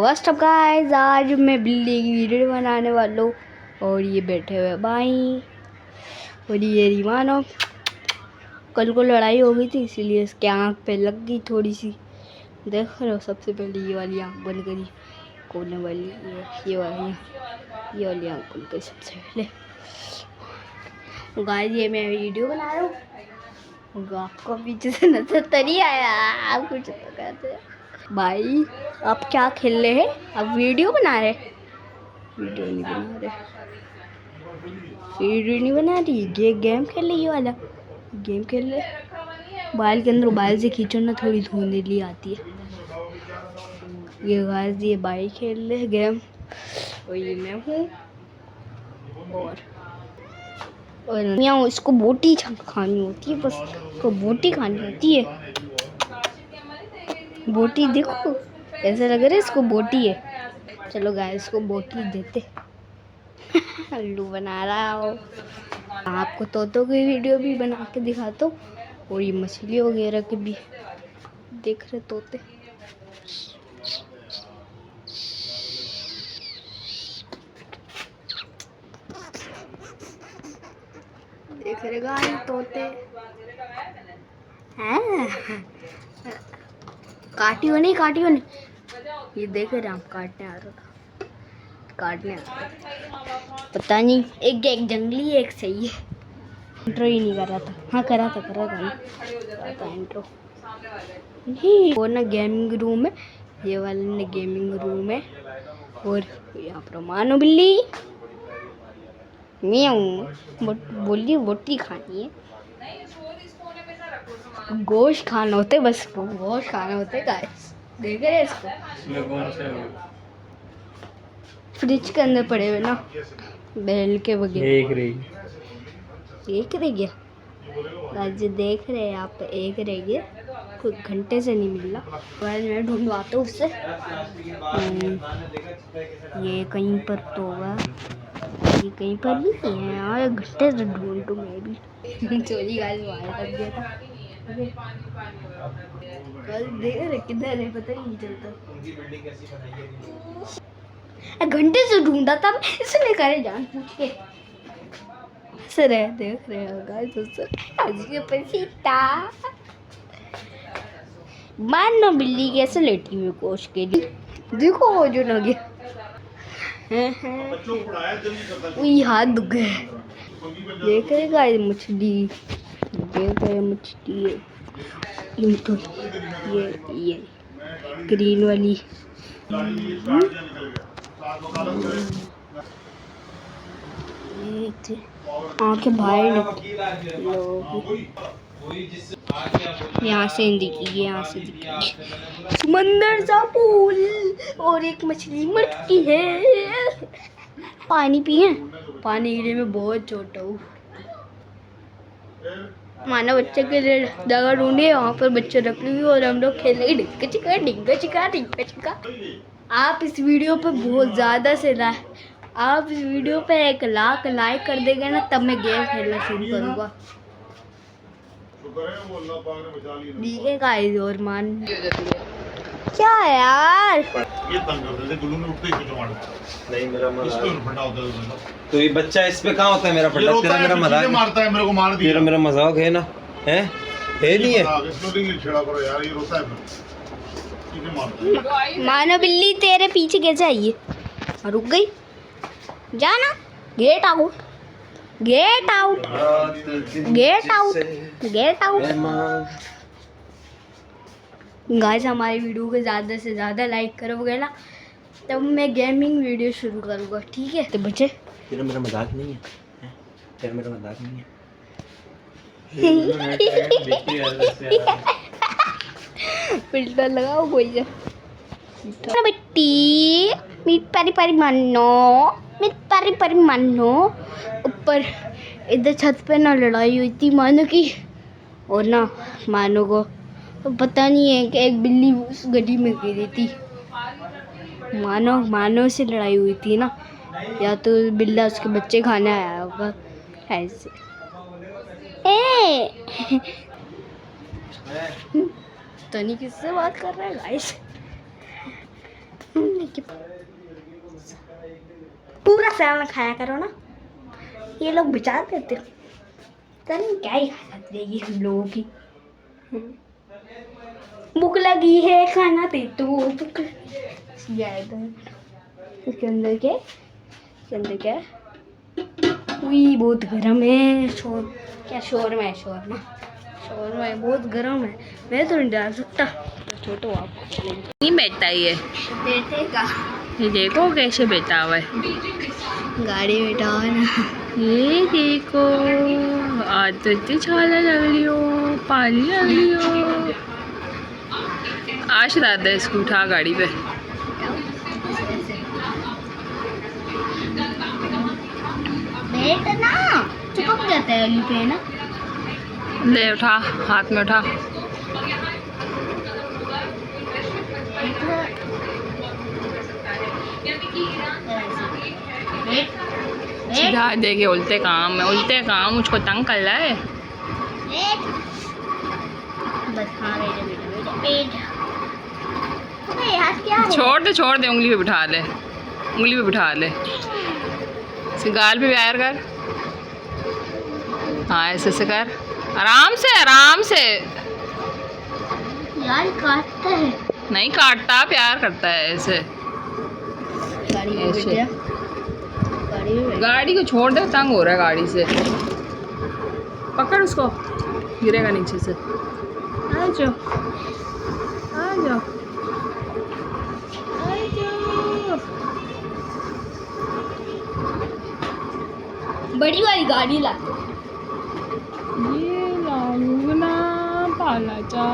What's up guys, आज मैं बिल्ली की वीडियो बनाने वाला हूँ। और ये बैठे हुए भाई और ये रीमानो। कल को लड़ाई हो गई थी इसीलिए इसके आँख पे लग गई थोड़ी सी। देख रहे हो, सबसे पहले ये वाली आँख बंद करी, कोने वाली ये वाली आँख बंद करी सबसे पहले। गाइस ये मैं वीडियो बना रहा हूँ, आपको पीछे से नजर तो नहीं आया? आप कुछ तो कहते हैं भाई। आप क्या खेल रहे हैं? आप वीडियो बना रहे? वीडियो नहीं बना रहे, वीडियो नहीं बना रही, गेम खेल रही, ये वाला गेम खेल रहे। बाल के अंदर बाल से खींचो ना, थोड़ी धुंधली आती है। ये गाइस ये भाई खेल रहे गेम और ये मैं हूँ। और यहाँ इसको बोटी खानी होती है, बस इसको बोटी खानी होती है। बोटी देखो, ऐसा लग रहा है इसको बोटी है। चलो गाइस इसको बोटी देते। अल्लू बना रहा हो। आपको तोतों की वीडियो भी बना के दिखाता हूँ और ये मछली वगैरह के भी देख रहे तोते। देख रहे गाइस तोते हैं। काटियो नहीं, ये देख रहे हम, काटने आ रहा था, काटने आ रहा था। पता नहीं, एक जंगली एक सही है। इंट्रो ही नहीं कर रहा था। हाँ करा था इंट्रो। वो ना गेमिंग रूम है, ये वाले ने गेमिंग रूम है। और यहाँ पर मानो बिल्ली म्याऊं बोली बोटी खानी है, गोश्त खाना होते, बस गोश्त खाना होते गाइस। देख रहे इसको, फ्रिज के अंदर पड़े हुए ना बेल के वगैरह। एक रह गया गाइस, देख रहे हैं आप, एक रह गया, कुछ घंटे से नहीं मिल रहा। गाइस मैं ढूंढवाता हूँ उससे। ये कहीं पर तो होगा, ये कहीं पर भी नहीं है यार, घंटे से ढूंढूं मैं भी। चोरी गाइस बाहर रख दिया था। देख रहे किधर है, पता ही नहीं चलता। घंटे से ढूंढा था इसने, करे जान पूछ के सर है। देख रहे हो गाइस आज के पसीता मानो बिल्ली कैसे लेटी हुई कोश के लिए। देखो वो जो लगे हाथ दुख गए। देख रहे गाइस मछली, देख रहे मछली तो ये ग्रीन वाली। आंखें बाहर यहाँ से दिखेगी, यहाँ से दिखेगी समंदर सा पूल और एक मछली मरती है। पानी पिए, पानी गिरे में बहुत छोटा हूँ। माना बच्चे के लिए जगह ढूंढिए, वहाँ पर बच्चे रख ली और हम लोग खेल रहे डिंगा चिका। आप इस वीडियो पे बहुत ज़्यादा से आप इस वीडियो पे 1 लाख लाइक कर देंगे ना, तब मैं गेम खेलना शुरू करूँगा। ठीक है गाइस, और मान क्या है यार, ये तंग कर देते गुल्लू में उठते ही कुछ मार नहीं मेरा मजाक, इस पे फटा होता है तो ये बच्चा इस पे कहाँ होता है मेरा फटा? तेरा मेरा मजाक मारता है, मेरे को मार दिया। तेरा मेरा मजाक है ना, है नहीं है? इसको नहीं छेड़ा करो यार, ये रोता है फिर मारता है। मानो बिल्ली तेरे पीछे कैसे आई है? रुक गई, जाना, get out get out get out get out. Guys हमारी वीडियो को ज़्यादा से ज़्यादा लाइक करोगे ना, तब मैं गेमिंग वीडियो शुरू करूँगा, ठीक है? तो बच्चे तेरा मेरा मजाक नहीं है, तेरा मेरा मजाक नहीं है। फिल्टर लगाओ कोई सा बेटी, परी परी मानो। ऊपर इधर छत पे ना लड़ाई हुई थी मानो की, और ना मानो को तो पता नहीं है कि एक बिल्ली उस गड्डी में गिरी थी। मानो से लड़ाई हुई थी ना, या तो बिल्ला उसके बच्चे खाने आया होगा ऐसे। तो नहीं किससे बात कर रहा है गाइस? पूरा सैलन खाया करो ना, ये लोग बचा देते हो। पता नहीं क्या ही खा सकते ये हम लोगों की। भूख लगी है खाना दे दो, भूख जाएगा। इसके अंदर क्या है? इसके अंदर क्या है? उई बहुत गर्म है। शोरमा है, शोरमा है, बहुत गर्म है। मैं तो नहीं डाल सकता, छोटो आप नहीं बेचता ये बैठेगा। ये देखो कैसे बेचा हुआ है। गाड़ी में बैठा हुआ ना। ये देखो आज तो इतनी छाला लग रही हो, पानी लग रही हो। आज रात है इसको उठा गाड़ी पे। बैठ ना, चिपक जाता है अली पे ना। ले उठा, हाथ में उठा। सीधा देखे उल्टे काम मुझको तंग कर रहा है। बस हाँ पेट। अबे हाथ क्या है? छोड़ दे उंगली पे बिठा ले, गाल पे प्यार कर। हाँ ऐसे कर, आराम से। यार काटता है। नहीं काटता, प्यार करता है ऐसे। गाड़ी में ऐसे। बैठ जा। गाड़ी में बैठ। गाड़ी को छोड़ दे, तंग हो रहा है गाड़ी से। पकड़ उसको, गिरेगा नीचे से। आ जाओ। बड़ी वाली गाड़ी ला। ये लालू ना पालाचा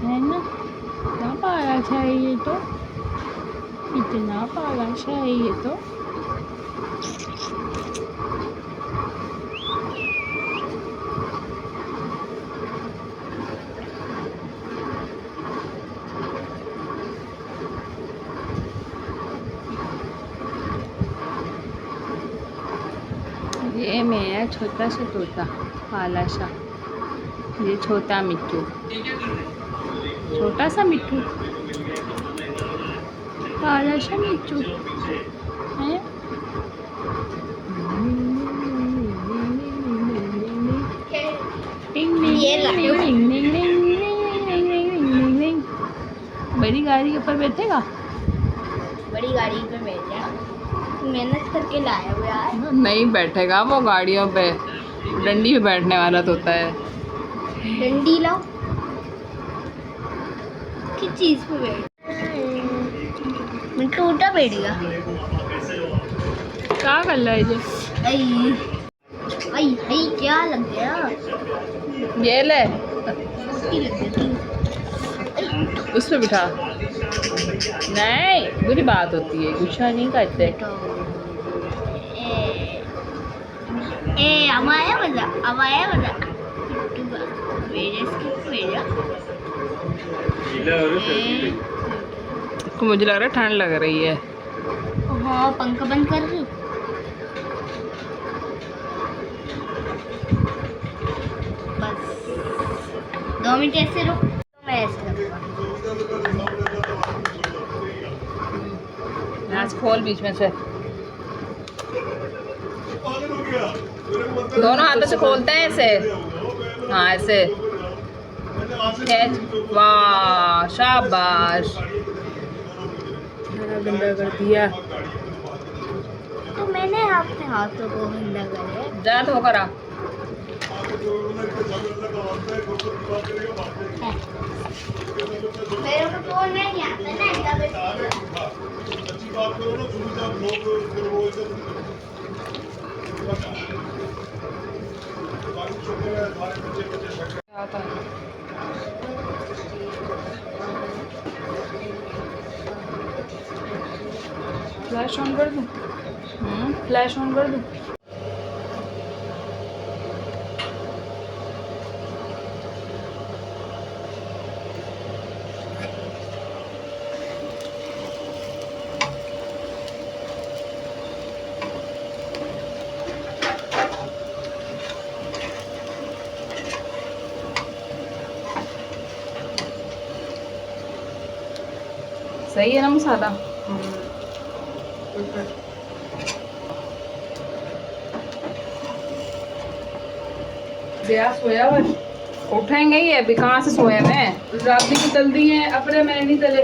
है ना, इतना पालाचा है ये तो, इतना पालाचा है ये तो। ये मेरा छोटा सा तोता काला सा, ये छोटा मिट्टू, छोटा सा मिट्टू, काला सा मिट्टू है। बड़ी गाड़ी के ऊपर बैठेगा। बड़ी गाड़ी पे बैठ जा, मेहनत करके लाया हुआ यार। नहीं बैठेगा वो गाड़ियों पे, डंडी पे बैठने वाला तोता है। डंडी लाओ, किस चीज पे बैठ? मिंटू उल्टा बैठ गया। क्या कर रहा है ये? आई आई आई क्या लग गया? ये ले, उसकी लग गई थी। उस पे बिठा। नहीं बुरी बात होती है, गुस्सा नहीं करते। अब आया मजा। भेजा। तो मुझे लग रहा है ठंड लग रही है। हाँ पंखा बंद कर रही हूँ। बस 2 मिनट ऐसे रुक, मैं ऐसे रखूँगा। आज खोल बीच में से, दोनों हाथों से खोलते हैं ऐसे। हाँ ऐसे खींच, वाह शाबाश। गंदा कर दिया तो मैंने अपने हाथों को गंदा करे। जा तो करा। मेरे को तो नहीं आता ना अच्छी बात करो ना, सुन जब लोग फिर वो इधर बाकी छोटे हमारे बच्चे आता है। फ्लैश ऑन कर दूँ? फ्लैश ऑन कर दूँ? सही है ना मसाला? ब्याह सोया हुआ है। उठेंगे ही, अभी कहाँ से सोए मैं? रात की तल दी है अपने, मैं नहीं तले।